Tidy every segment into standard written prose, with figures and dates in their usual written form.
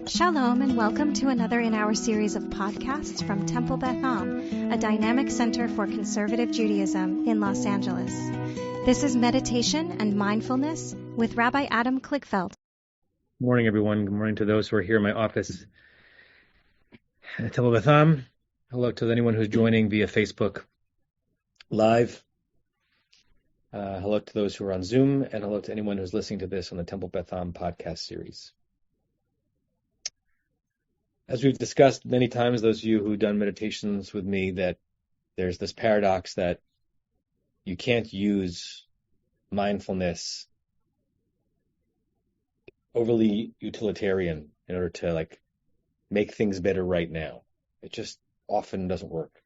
Shalom and welcome to another in our series of podcasts from Temple Beth Am, a dynamic center for conservative Judaism in Los Angeles. This is Meditation and Mindfulness with Rabbi Adam Kligfeld. Good morning, everyone. Good morning to those who are here in my office at Temple Beth Am. Hello to anyone who's joining via Facebook Live. Hello to those who are on Zoom, and hello to anyone who's listening to this on the Temple Beth Am podcast series. As we've discussed many times, those of you who've done meditations with me, that there's this paradox that you can't use mindfulness overly utilitarian in order to make things better right now. It just often doesn't work.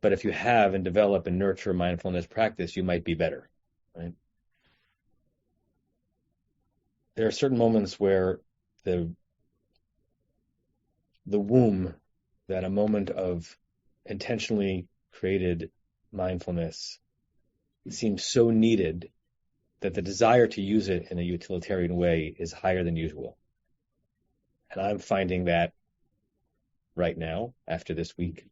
But if you have and develop and nurture mindfulness practice, you might be better, right? There are certain moments where the womb, that a moment of intentionally created mindfulness, seems so needed that the desire to use it in a utilitarian way is higher than usual. And I'm finding that right now, after this week,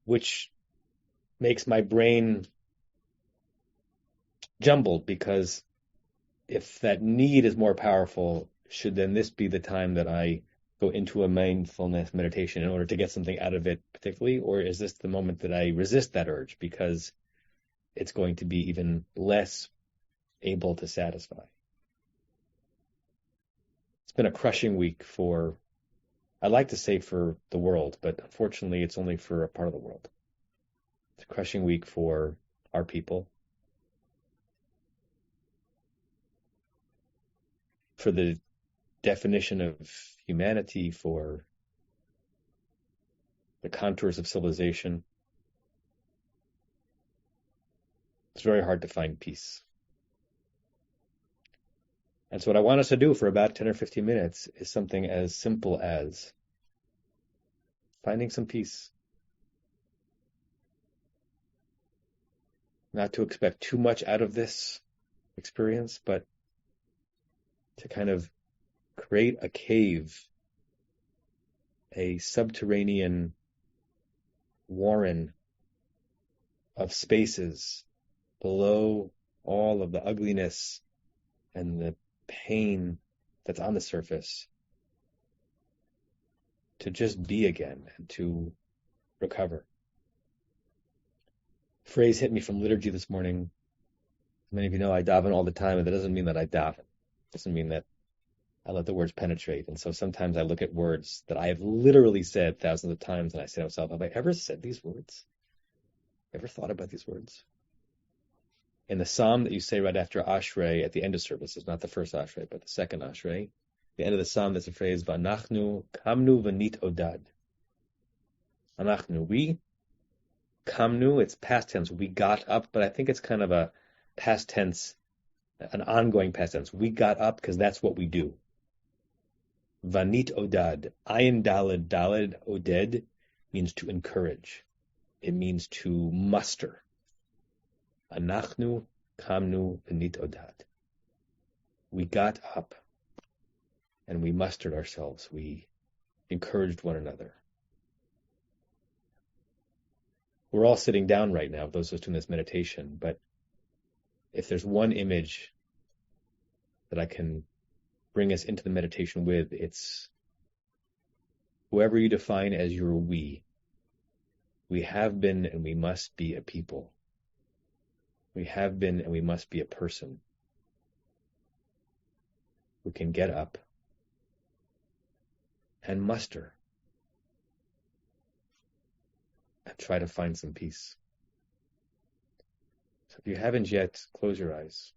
which makes my brain jumbled, because if that need is more powerful, should then this be the time that I go into a mindfulness meditation in order to get something out of it particularly? Or is this the moment that I resist that urge because it's going to be even less able to satisfy? It's been a crushing week I'd like to say for the world, but unfortunately it's only for a part of the world. It's a crushing week for our people, for the definition of humanity, for the contours of civilization. It's very hard to find peace. And so what I want us to do for about 10 or 15 minutes is something as simple as finding some peace. Not to expect too much out of this experience, but to kind of create a cave, a subterranean warren of spaces below all of the ugliness and the pain that's on the surface, to just be again and to recover. A phrase hit me from liturgy this morning. Many of you know I daven all the time, and that doesn't mean that I daven. It doesn't mean that I let the words penetrate. And so sometimes I look at words that I have literally said thousands of times, and I say to myself, have I ever said these words? Ever thought about these words? In the psalm that you say right after Ashrei at the end of services, not the first Ashrei, but the second Ashrei, the end of the psalm, there's a phrase, V'anachnu kamnu v'nit odad. Anachnu, we, kamnu, it's past tense, we got up, but I think it's kind of a past tense, an ongoing past tense. We got up because that's what we do. Vanit odad, ayin daled, daled oded, means to encourage. It means to muster. Anachnu kamnu v'nit odad. We got up and we mustered ourselves. We encouraged one another. We're all sitting down right now, those of us doing this meditation, but if there's one image that I can bring us into the meditation with, it's whoever you define as your we. We have been and we must be a people. We have been and we must be a person who can get up and muster and try to find some peace. So if you haven't yet, close your eyes.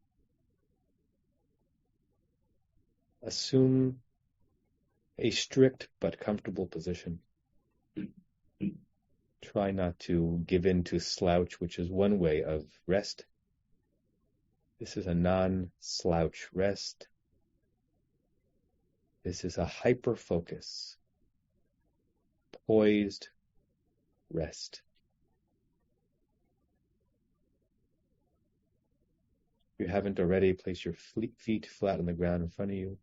Assume a strict but comfortable position. Try not to give in to slouch, which is one way of rest. This is a non-slouch rest. This is a hyper-focus, poised rest. you haven't already, place your feet flat on the ground in front of you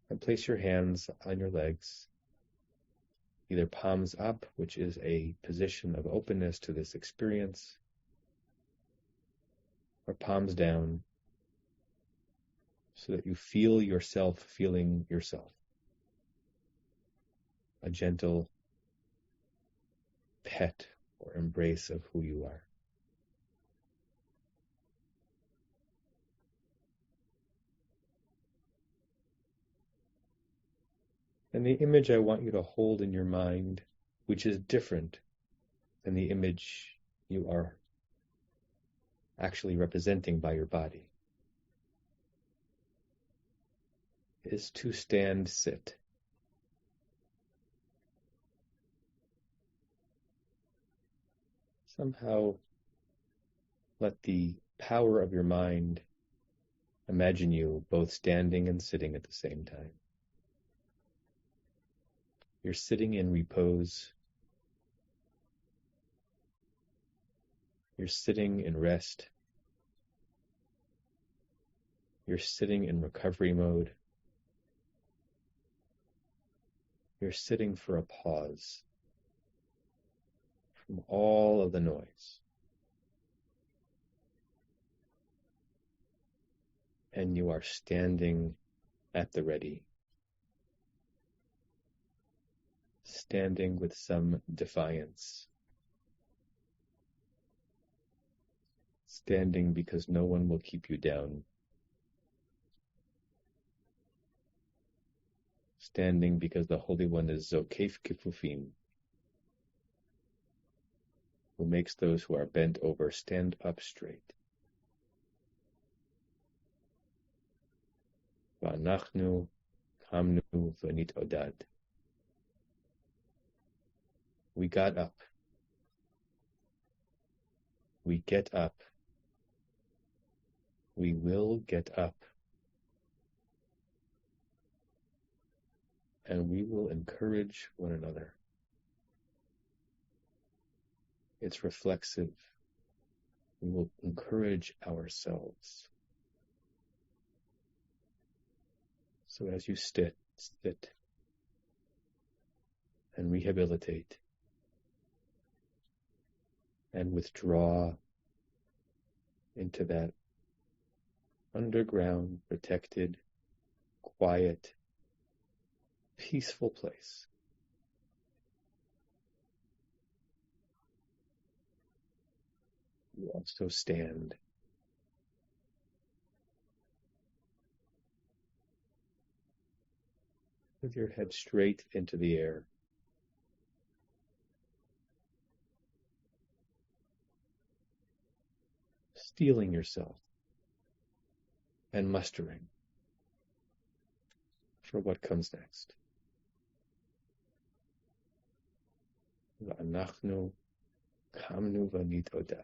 and place your hands on your legs, either palms up, which is a position of openness to this experience, or palms down, so that you feel yourself feeling yourself. A gentle pet or embrace of who you are. And the image I want you to hold in your mind, which is different than the image you are actually representing by your body, is to stand sit. Somehow let the power of your mind imagine you both standing and sitting at the same time. You're sitting in repose. You're sitting in rest. You're sitting in recovery mode. You're sitting for a pause from all of the noise. And you are standing at the ready. Standing with some defiance. Standing because no one will keep you down. Standing because the Holy One is Zokef Kifufim, who makes those who are bent over stand up straight. Va'anachnu kamnu v'nit odad. We got up. We get up. We will get up. And we will encourage one another. It's reflexive. We will encourage ourselves. So as you sit and rehabilitate and withdraw into that underground, protected, quiet, peaceful place. You also stand. With your head straight into the air. Steeling yourself and mustering for what comes next. Va'anachnu kamnu v'nit odad.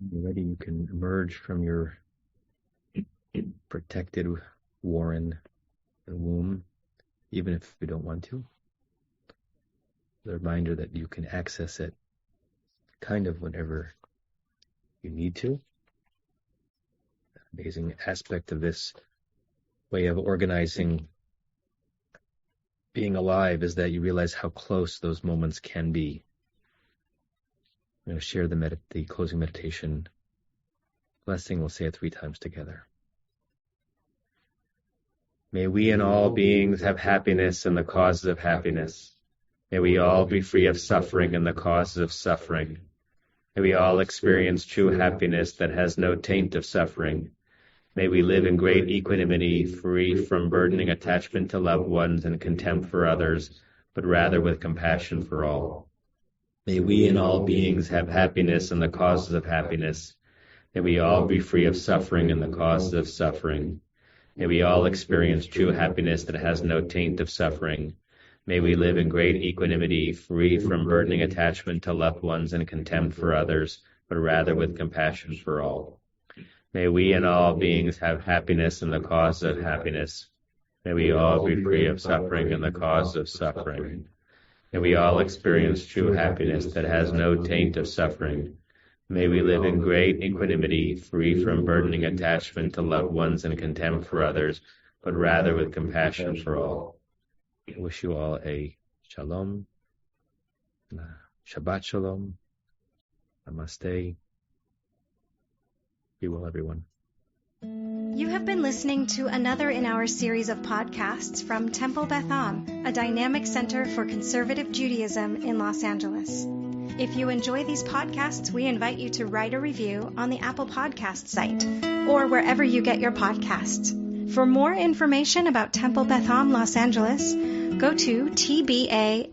When you're ready, you can emerge from your protected warren, the womb, even if you don't want to. The reminder that you can access it kind of whenever you need to. The amazing aspect of this way of organizing being alive is that you realize how close those moments can be. I'm going to share the closing meditation blessing. We'll say it 3 times together. May we and all beings have happiness and the causes of happiness. May we all be free of suffering and the causes of suffering. May we all experience true happiness that has no taint of suffering. May we live in great equanimity, free from burdening attachment to loved ones and contempt for others, but rather with compassion for all. May we and all beings have happiness and the causes of happiness. May we all be free of suffering and the causes of suffering. May we all experience true happiness that has no taint of suffering. May we live in great equanimity, free from burdening attachment to loved ones and contempt for others, but rather with compassion for all. May we and all beings have happiness and the cause of happiness. May we all be free of suffering and the cause of suffering. May we all experience true happiness that has no taint of suffering. May we live in great equanimity, free from burdening attachment to loved ones and contempt for others, but rather with compassion for all. I wish you all a shalom, Shabbat shalom, namaste. Be well, everyone. You have been listening to another in our series of podcasts from Temple Beth Am, a dynamic center for conservative Judaism in Los Angeles. If you enjoy these podcasts, we invite you to write a review on the Apple Podcast site or wherever you get your podcasts. For more information about Temple Beth Am Los Angeles, go to tbala.org.